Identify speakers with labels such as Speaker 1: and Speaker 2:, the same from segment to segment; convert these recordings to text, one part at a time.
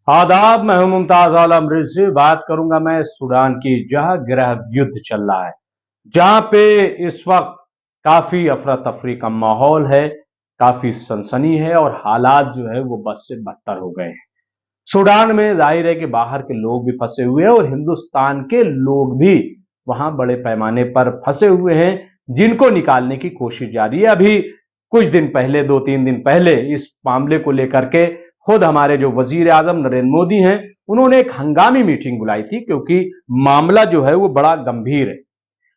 Speaker 1: आदाब, मैं हूं मुमताज आलम रिजवी। बात करूंगा मैं सूडान की, जहां गृह युद्ध चल रहा है, जहां पे इस वक्त काफी अफरा तफरी का माहौल है, काफी सनसनी है और हालात जो है वो बद से बदतर हो गए हैं। सूडान में जाहिर है कि बाहर के लोग भी फंसे हुए हैं और हिंदुस्तान के लोग भी वहां बड़े पैमाने पर फंसे हुए हैं, जिनको निकालने की कोशिश जारी है। अभी कुछ दिन पहले, 2-3 दिन पहले, इस मामले को लेकर के खुद हमारे जो वजीर आजम नरेंद्र मोदी हैं, उन्होंने एक हंगामी मीटिंग बुलाई थी, क्योंकि मामला जो है वो बड़ा गंभीर है।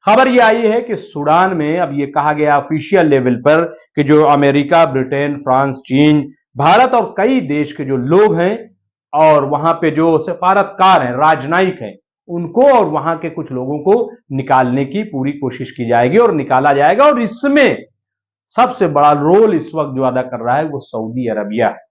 Speaker 1: खबर यह आई है कि सूडान में अब यह कहा गया ऑफिशियल लेवल पर कि जो अमेरिका, ब्रिटेन, फ्रांस, चीन, भारत और कई देश के जो लोग हैं और वहां पे जो सफारतकार हैं, राजनयिक हैं, उनको और वहां के कुछ लोगों को निकालने की पूरी कोशिश की जाएगी और निकाला जाएगा। और इसमें सबसे बड़ा रोल इस वक्त जो अदा कर रहा है वो सऊदी अरबिया है।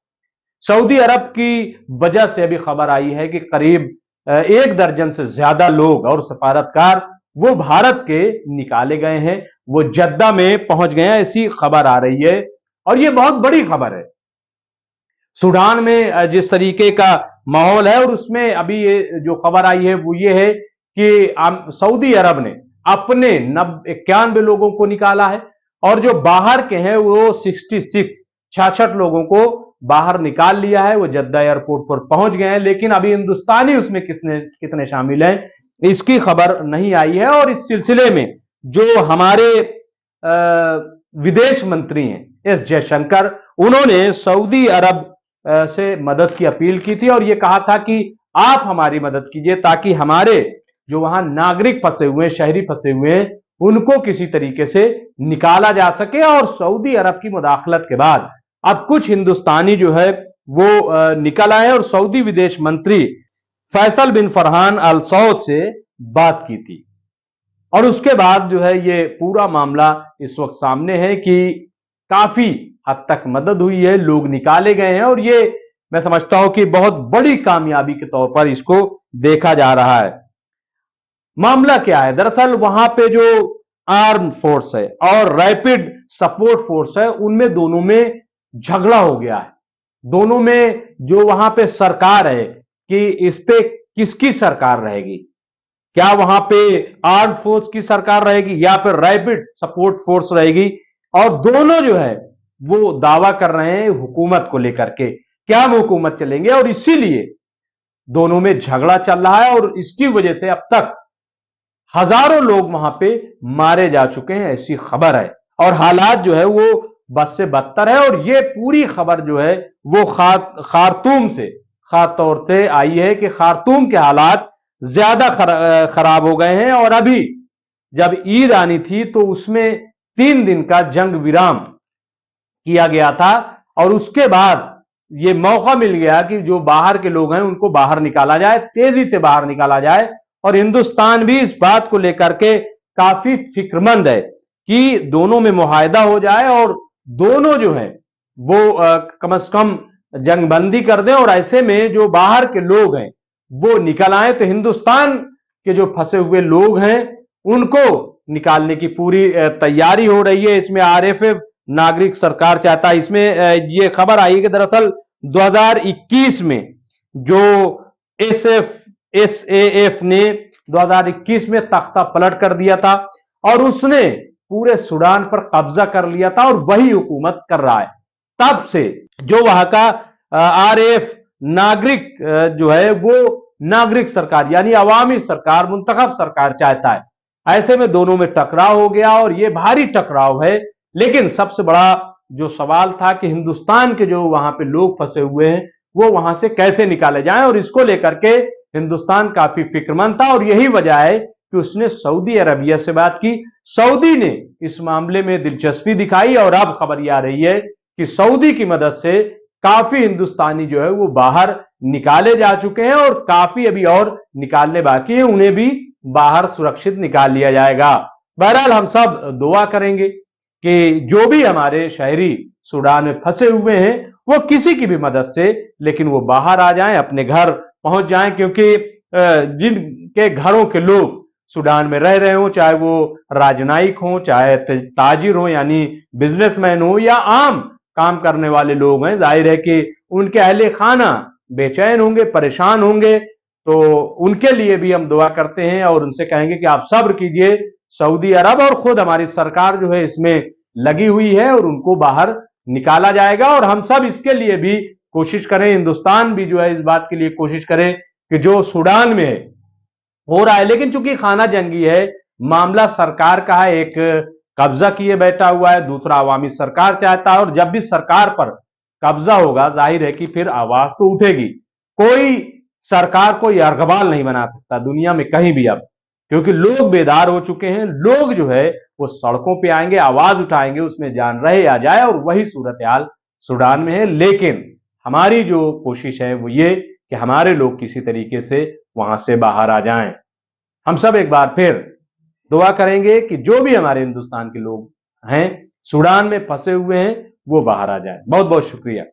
Speaker 1: सऊदी अरब की वजह से अभी खबर आई है कि करीब 1 दर्जन से ज्यादा लोग और सफारतकार वो भारत के निकाले गए हैं, वो जद्दा में पहुंच गए हैं, ऐसी खबर आ रही है। और ये बहुत बड़ी खबर है। सूडान में जिस तरीके का माहौल है, और उसमें अभी ये जो खबर आई है वो ये है कि सऊदी अरब ने अपने 91 लोगों को निकाला है और जो बाहर के हैं वो 66 लोगों को बाहर निकाल लिया है। वो जद्दा एयरपोर्ट पर पहुंच गए हैं, लेकिन अभी हिंदुस्तानी उसमें कितने शामिल हैं इसकी खबर नहीं आई है। और इस सिलसिले में जो हमारे विदेश मंत्री हैं एस जयशंकर, उन्होंने सऊदी अरब से मदद की अपील की थी और यह कहा था कि आप हमारी मदद कीजिए ताकि हमारे जो वहां नागरिक फंसे हुए हैं, शहरी फंसे हुए हैं, उनको किसी तरीके से निकाला जा सके। और सऊदी अरब की मुदाखलत के बाद अब कुछ हिंदुस्तानी जो है वो निकल आए और सऊदी विदेश मंत्री फैसल बिन फरहान अल सऊद से बात की थी। और उसके बाद जो है ये पूरा मामला इस वक्त सामने है कि काफी हद तक मदद हुई है, लोग निकाले गए हैं और ये मैं समझता हूं कि बहुत बड़ी कामयाबी के तौर पर इसको देखा जा रहा है। मामला क्या है? दरअसल वहां पे जो आर्म फोर्स है और रैपिड सपोर्ट फोर्स है, उनमें दोनों में झगड़ा हो गया है। दोनों में जो वहां पे सरकार है कि इस पे किसकी सरकार रहेगी, क्या वहां पे आर्म फोर्स की सरकार रहेगी या फिर रैपिड सपोर्ट फोर्स रहेगी। और दोनों जो है वो दावा कर रहे हैं हुकूमत को लेकर के, क्या वो हुकूमत चलेंगे, और इसीलिए दोनों में झगड़ा चल रहा है। और इसकी वजह से अब तक हजारों लोग वहां पे मारे जा चुके हैं, ऐसी खबर है। और हालात जो है वो बद से बदतर है। और ये पूरी खबर जो है वो खार्तूम से खास तौर से आई है कि खार्तूम के हालात ज्यादा खराब हो गए हैं। और अभी जब ईद आनी थी तो उसमें 3 दिन का जंग विराम किया गया था और उसके बाद ये मौका मिल गया कि जो बाहर के लोग हैं उनको बाहर निकाला जाए, तेजी से बाहर निकाला जाए। और हिंदुस्तान भी इस बात को लेकर के काफी फिक्रमंद है कि दोनों में मुआहदा हो जाए और दोनों जो है वो कम से कम जंगबंदी कर दें और ऐसे में जो बाहर के लोग हैं वो निकल आए। तो हिंदुस्तान के जो फंसे हुए लोग हैं उनको निकालने की पूरी तैयारी हो रही है। इसमें आरएफएफ नागरिक सरकार चाहता है। इसमें ये खबर आई कि दरअसल 2021 में जो एसएएफ ने 2021 में तख्ता पलट कर दिया था और उसने पूरे सूडान पर कब्जा कर लिया था और वही हुकूमत कर रहा है। तब से जो वहां का आरएफ नागरिक जो है वो नागरिक सरकार यानी अवामी सरकार, मुंतखब सरकार चाहता है। ऐसे में दोनों में टकराव हो गया और ये भारी टकराव है। लेकिन सबसे बड़ा जो सवाल था कि हिंदुस्तान के जो वहां पे लोग फंसे हुए हैं वो वहां से कैसे निकाले जाएं, और इसको लेकर के हिंदुस्तान काफी फिक्रमंद था। और यही वजह है कि उसने सऊदी अरबिया से बात की। सऊदी ने इस मामले में दिलचस्पी दिखाई और अब खबर यह आ रही है कि सऊदी की मदद से काफी हिंदुस्तानी जो है वो बाहर निकाले जा चुके हैं और काफी अभी और निकालने बाकी है, उन्हें भी बाहर सुरक्षित निकाल लिया जाएगा। बहरहाल हम सब दुआ करेंगे कि जो भी हमारे शहरी सूडान में फंसे हुए हैं वो किसी की भी मदद से लेकिन वो बाहर आ जाएं, अपने घर पहुंच जाएं, क्योंकि जिनके घरों के लोग सूडान में रह रहे हो, चाहे वो राजनयिक हो, चाहे ताजिर हो यानी बिजनेसमैन हो या आम काम करने वाले लोग हैं, जाहिर है कि उनके अहले खाना बेचैन होंगे, परेशान होंगे, तो उनके लिए भी हम दुआ करते हैं और उनसे कहेंगे कि आप सब्र कीजिए। सऊदी अरब और खुद हमारी सरकार जो है इसमें लगी हुई है और उनको बाहर निकाला जाएगा। और हम सब इसके लिए भी कोशिश करें, हिंदुस्तान भी जो है इस बात के लिए कोशिश करे कि जो सूडान में हो रहा है, लेकिन चूंकि खाना जंगी है, मामला सरकार का है, एक कब्जा किए बैठा हुआ है, दूसरा अवामी सरकार चाहता है, और जब भी सरकार पर कब्जा होगा जाहिर है कि फिर आवाज तो उठेगी। कोई सरकार को यरगबाल नहीं बना सकता दुनिया में कहीं भी अब, क्योंकि लोग बेदार हो चुके हैं। लोग जो है वो सड़कों पे आएंगे, आवाज उठाएंगे, उसमें जान रहे या जाए, और वही सूरत हाल सूडान में है। लेकिन हमारी जो कोशिश है वो ये कि हमारे लोग किसी तरीके से वहां से बाहर आ जाएं। हम सब एक बार फिर दुआ करेंगे कि जो भी हमारे हिंदुस्तान के लोग हैं सूडान में फंसे हुए हैं वो बाहर आ जाए। बहुत बहुत शुक्रिया।